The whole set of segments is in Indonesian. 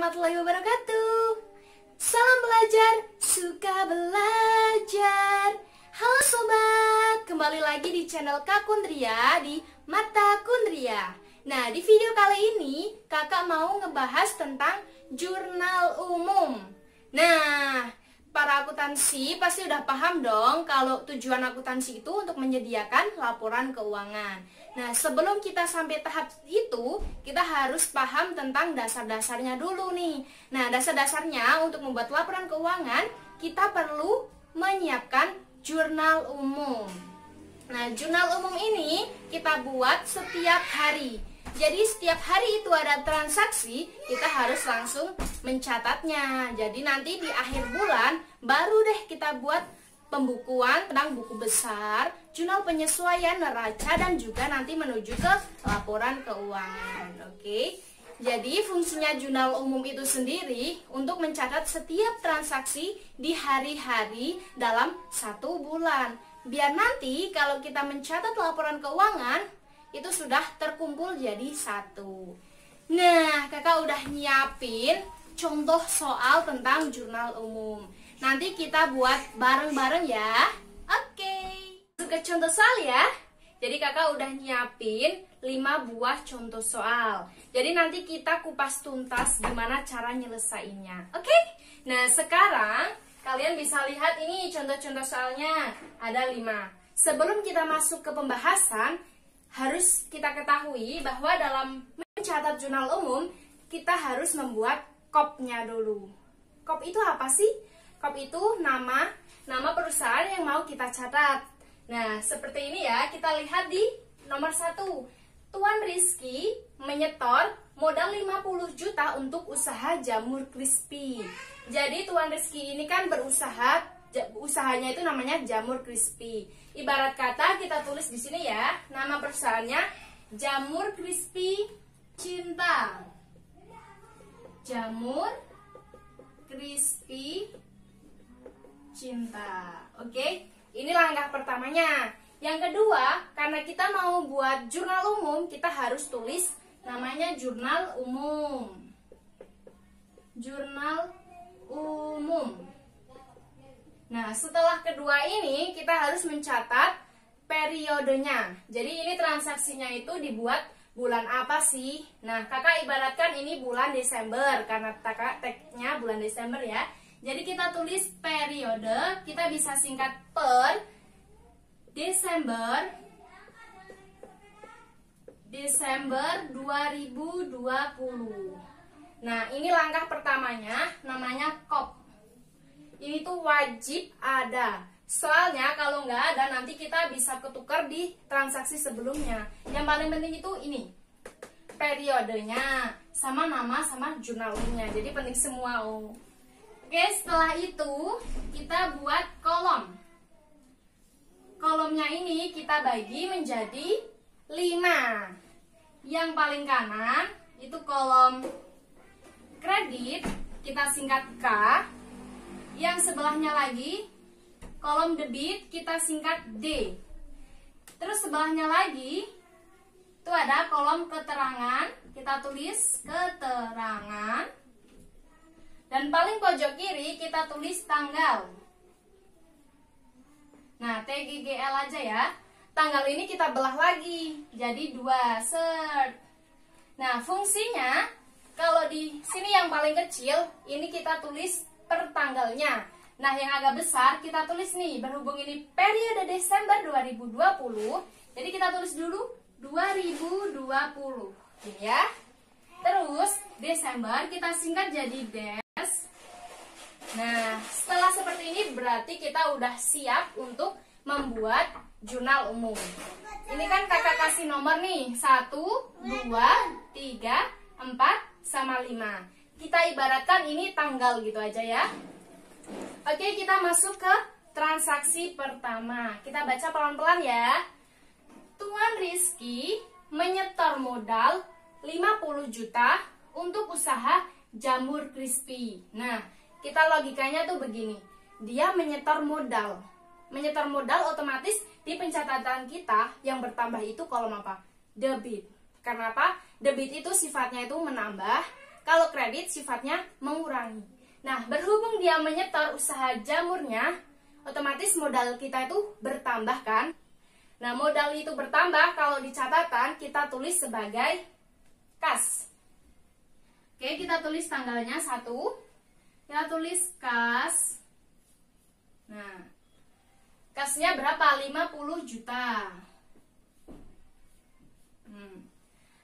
warahmatullahi wabarakatuh. Salam belajar, suka belajar. Halo sobat, kembali lagi di channel Kak Kundria di Mata Kundria. Nah, di video kali ini kakak mau ngebahas tentang jurnal umum. Nah, para akuntansi pasti udah paham dong kalau tujuan akuntansi itu untuk menyediakan laporan keuangan. Nah, sebelum kita sampai tahap itu, kita harus paham tentang dasar-dasarnya dulu nih. Nah, dasar-dasarnya untuk membuat laporan keuangan, kita perlu menyiapkan jurnal umum. Nah, jurnal umum ini kita buat setiap hari. Jadi setiap hari itu ada transaksi, kita harus langsung mencatatnya. Jadi nanti di akhir bulan baru deh kita buat pembukuan tentang buku besar, jurnal penyesuaian neraca, dan juga nanti menuju ke laporan keuangan. Oke. Jadi fungsinya jurnal umum itu sendiri untuk mencatat setiap transaksi di hari-hari dalam satu bulan. Biar nanti kalau kita mencatat laporan keuangan itu sudah terkumpul jadi satu. Nah, kakak udah nyiapin contoh soal tentang jurnal umum. Nanti kita buat bareng-bareng ya. Oke. Masuk ke contoh soal ya. Jadi kakak udah nyiapin 5 buah contoh soal. Jadi nanti kita kupas tuntas gimana cara nyelesainnya. Oke? Nah, sekarang kalian bisa lihat ini contoh-contoh soalnya. Ada 5. Sebelum kita masuk ke pembahasan, harus kita ketahui bahwa dalam mencatat jurnal umum, kita harus membuat KOP-nya dulu. KOP itu apa sih? KOP itu nama perusahaan yang mau kita catat. Nah, seperti ini ya, kita lihat di nomor 1. Tuan Rizky menyetor modal 50 juta untuk usaha jamur crispy. Jadi Tuan Rizky ini kan berusaha, usahanya itu namanya jamur crispy. Ibarat kata kita tulis di sini ya, nama perusahaannya Jamur Crispy Cinta. Jamur Crispy Cinta. Oke, ini langkah pertamanya. Yang kedua, karena kita mau buat jurnal umum, kita harus tulis namanya jurnal umum. Jurnal umum. Nah, setelah kedua ini kita harus mencatat periodenya. Jadi ini transaksinya itu dibuat bulan apa sih? Nah, kakak ibaratkan ini bulan Desember karena kakak tagnya bulan Desember ya. Jadi kita tulis periode, kita bisa singkat per Desember 2020. Nah, ini langkah pertamanya namanya KOP. Ini tuh wajib ada. Soalnya kalau nggak ada nanti kita bisa ketukar di transaksi sebelumnya. Yang paling penting itu ini, periodenya, sama nama, sama jurnal umumnya. Jadi penting semua. Oke, setelah itu kita buat kolom. Kolomnya ini kita bagi menjadi 5. Yang paling kanan itu kolom kredit, kita singkat K. Yang sebelahnya lagi kolom debit, kita singkat D. Terus sebelahnya lagi itu ada kolom keterangan, kita tulis keterangan. Dan paling pojok kiri kita tulis tanggal. Nah, TGGL aja ya. Tanggal ini kita belah lagi jadi 2. Set. Nah, fungsinya kalau di sini yang paling kecil ini kita tulis per tanggalnya. Nah, yang agak besar kita tulis nih, berhubung ini periode Desember 2020, jadi kita tulis dulu 2020. Gini ya. Terus Desember kita singkat jadi Des. Nah, setelah seperti ini berarti kita udah siap untuk membuat jurnal umum. Ini kan kakak kasih nomor nih, 1, 2, 3, 4, sama 5. Kita ibaratkan ini tanggal gitu aja ya. Oke, kita masuk ke transaksi pertama. Kita baca pelan-pelan ya. Tuan Rizky menyetor modal 50 juta untuk usaha jamur crispy. Nah, kita logikanya tuh begini. Dia menyetor modal. Menyetor modal otomatis di pencatatan kita yang bertambah itu kolom apa? Debit. Karena apa? Debit itu sifatnya itu menambah. Kalau kredit sifatnya mengurangi. Nah, berhubung dia menyetor usaha jamurnya, otomatis modal kita itu bertambah kan? Nah, modal itu bertambah kalau di catatan kita tulis sebagai kas. Oke, kita tulis tanggalnya 1. Kita tulis kas. Nah, kasnya berapa? 50 juta.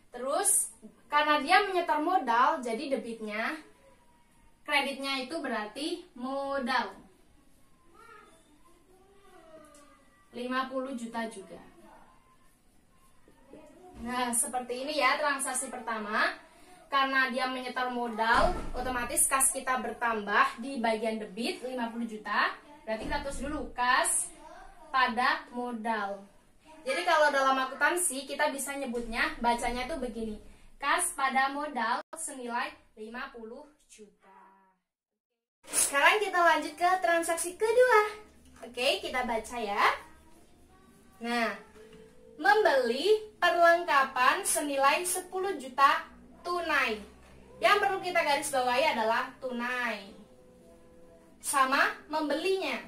Terus, karena dia menyetor modal, jadi debitnya, kreditnya itu berarti modal. 50 juta juga. Nah, seperti ini ya transaksi pertama. Karena dia menyetor modal, otomatis kas kita bertambah di bagian debit 50 juta. Berarti kita tulis dulu kas pada modal. Jadi kalau dalam akuntansi kita bisa nyebutnya, bacanya tuh begini. Kas pada modal senilai 50 juta. Sekarang kita lanjut ke transaksi kedua. Oke, kita baca ya. Nah, membeli perlengkapan senilai 10 juta tunai. Yang perlu kita garis bawahi adalah tunai. Sama membelinya.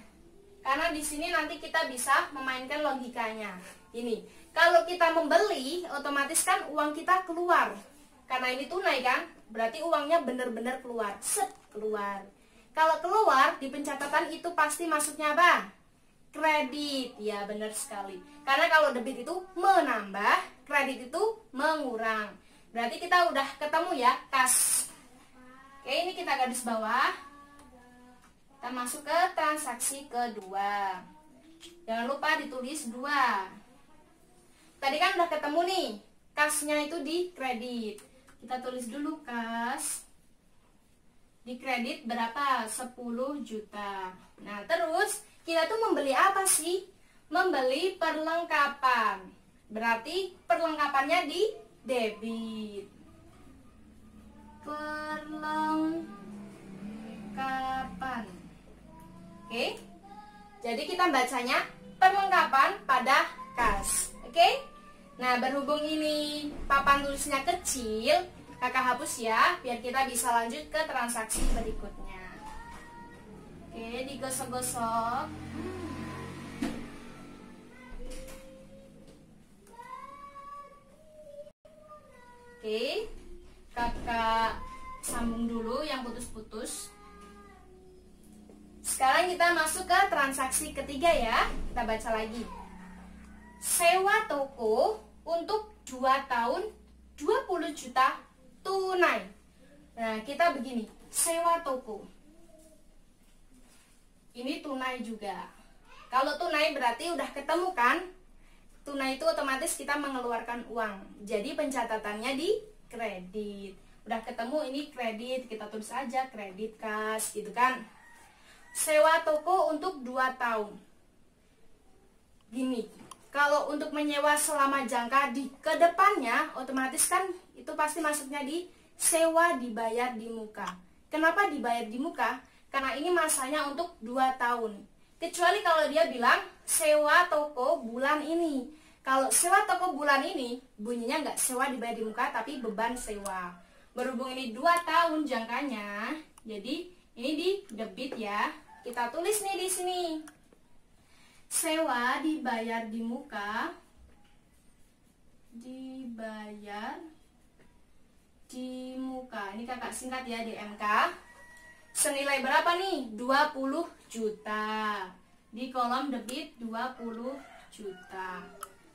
Karena di sini nanti kita bisa memainkan logikanya. Ini, kalau kita membeli, otomatis kan uang kita keluar. Karena ini tunai kan, berarti uangnya benar-benar keluar. Set, keluar. Kalau keluar, di pencatatan itu pasti masuknya apa? Kredit. Ya, benar sekali. Karena kalau debit itu menambah, kredit itu mengurang. Berarti kita udah ketemu ya, kas. Oke, ini kita garis bawah. Kita masuk ke transaksi kedua. Jangan lupa ditulis 2. Tadi kan udah ketemu nih, kasnya itu di kredit. Kita tulis dulu kas. Di kredit berapa? 10 juta. Nah, terus kita tuh membeli apa sih? Membeli perlengkapan. Berarti perlengkapannya di debit. Perlengkapan. Oke. Jadi kita bacanya perlengkapan pada kas. Oke. Nah, berhubung ini papan tulisnya kecil, kakak hapus ya, biar kita bisa lanjut ke transaksi berikutnya. Oke, digosok-gosok. Oke, kakak sambung dulu yang putus-putus. Sekarang kita masuk ke transaksi ketiga ya. Kita baca lagi. Sewa toko untuk 2 tahun 20 juta tunai. Nah, kita begini, sewa toko. Ini tunai juga. Kalau tunai berarti udah ketemu kan? Tunai itu otomatis kita mengeluarkan uang. Jadi pencatatannya di kredit. Udah ketemu ini kredit, kita tulis aja kredit kas gitu kan. Sewa toko untuk 2 tahun. Gini, kalau untuk menyewa selama jangka di kedepannya, otomatis kan itu pasti masuknya di sewa dibayar di muka. Kenapa dibayar di muka? Karena ini masanya untuk 2 tahun. Kecuali kalau dia bilang sewa toko bulan ini. Kalau sewa toko bulan ini, bunyinya nggak sewa dibayar di muka, tapi beban sewa. Berhubung ini 2 tahun jangkanya, jadi ini di debit ya. Kita tulis nih di sini. Sewa dibayar di muka. Dibayar di muka. Ini kakak singkat ya di MK. Senilai berapa nih? 20 juta. Di kolom debit 20 juta.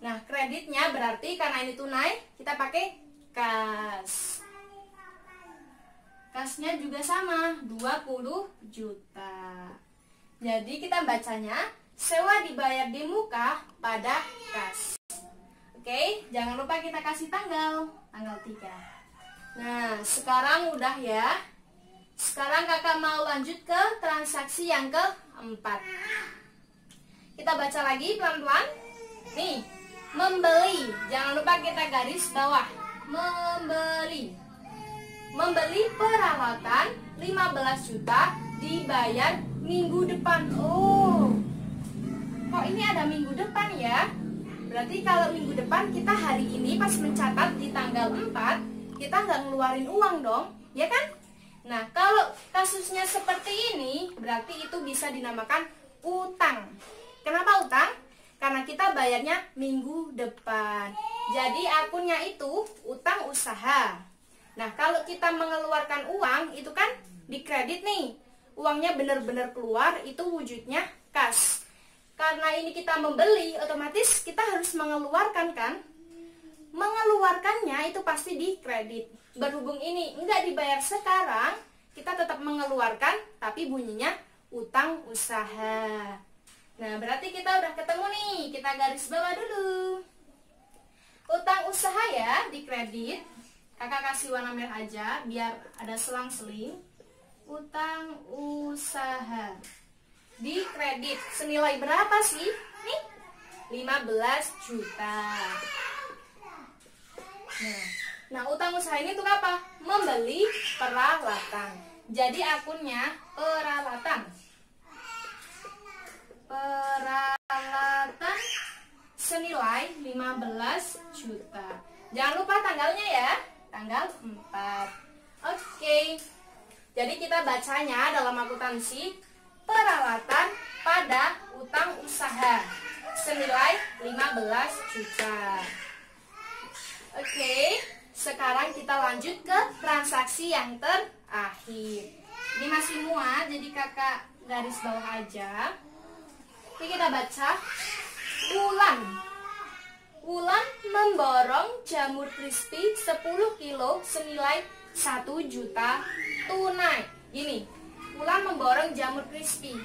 Nah, kreditnya berarti karena ini tunai, kita pakai kas. Kasnya juga sama, 20 juta. Jadi kita bacanya sewa dibayar di muka pada kas. Oke, jangan lupa kita kasih tanggal 3. Nah, sekarang udah ya. Sekarang kakak mau lanjut ke transaksi yang keempat. Kita baca lagi pelan-pelan. Nih, membeli. Jangan lupa kita garis bawah. Membeli. Membeli peralatan 15 juta dibayar minggu depan. Oh, kok ini ada minggu depan ya? Berarti kalau minggu depan kita hari ini pas mencatat di tanggal 4, kita nggak ngeluarin uang dong. ya kan? Nah, kalau kasusnya seperti ini, berarti itu bisa dinamakan utang. Kenapa utang? Karena kita bayarnya minggu depan. Jadi akunnya itu utang usaha. Nah, kalau kita mengeluarkan uang, itu kan dikredit nih. Uangnya benar-benar keluar, itu wujudnya kas. Karena ini kita membeli, otomatis kita harus mengeluarkan kan? Mengeluarkannya itu pasti dikredit. Berhubung ini enggak dibayar sekarang, kita tetap mengeluarkan, tapi bunyinya utang usaha. Nah, berarti kita udah ketemu nih. Kita garis bawah dulu. Utang usaha ya, dikredit. Kakak kasih warna merah aja, biar ada selang-seling. Utang usaha dikredit. Senilai berapa sih? Nih, 15 juta. Nah, utang usaha ini untuk apa? Membeli peralatan. Jadi akunnya peralatan. Peralatan senilai 15 juta. Jangan lupa tanggalnya ya. Tanggal 4. Oke. Jadi kita bacanya dalam akuntansi, peralatan pada utang usaha senilai 15 juta. Oke, sekarang kita lanjut ke transaksi yang terakhir. Ini masih muat, jadi kakak garis bawah aja. Oke, kita baca. Wulan memborong jamur crispy 10 kilo senilai 1 juta tunai. Gini, Wulan memborong jamur crispy.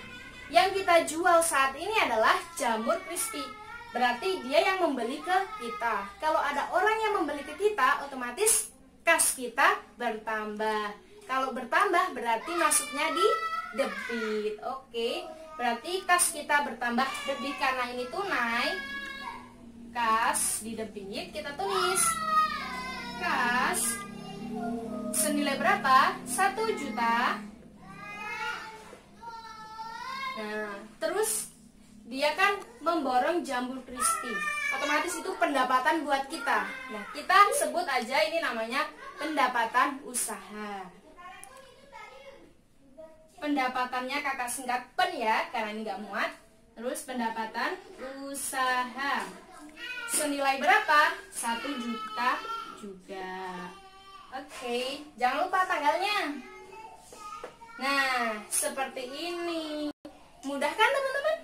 Yang kita jual saat ini adalah jamur crispy. Berarti dia yang membeli ke kita. Kalau ada orang yang membeli ke kita, otomatis kas kita bertambah. Kalau bertambah berarti masuknya di debit. Oke, berarti kas kita bertambah debit karena ini tunai. Kas di debit kita tulis kas senilai berapa? 1 juta. Nah, terus dia kan memborong jamur crispy. Otomatis itu pendapatan buat kita. Nah, kita sebut aja ini namanya pendapatan usaha. Pendapatannya kakak singkat pen ya, karena ini nggak muat. Terus pendapatan usaha senilai berapa? 1 juta juga. Oke, jangan lupa tanggalnya. Nah, seperti ini. Mudah kan teman-teman?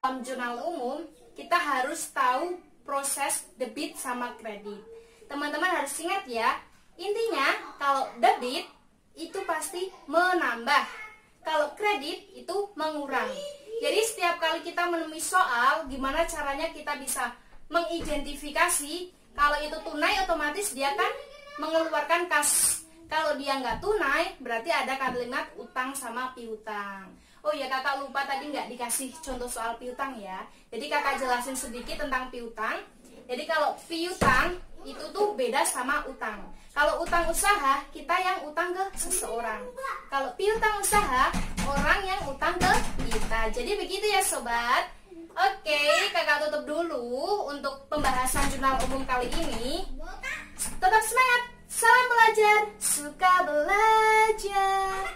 Dalam jurnal umum, kita harus tahu proses debit sama kredit. Teman-teman harus ingat ya, intinya kalau debit itu pasti menambah, kalau kredit itu mengurangi. Jadi setiap kali kita menemui soal, gimana caranya kita bisa mengidentifikasi kalau itu tunai, otomatis dia kan mengeluarkan kas. Kalau dia nggak tunai, berarti ada kalimat utang sama piutang. Oh ya, kakak lupa tadi nggak dikasih contoh soal piutang ya. Jadi kakak jelasin sedikit tentang piutang. Jadi kalau piutang itu tuh beda sama utang. Kalau utang usaha, kita yang utang ke seseorang. Kalau piutang usaha, orang yang utang ke kita. Jadi begitu ya sobat. Oke, kakak tutup dulu untuk pembahasan jurnal umum kali ini. Tetap semangat, salam belajar, suka belajar.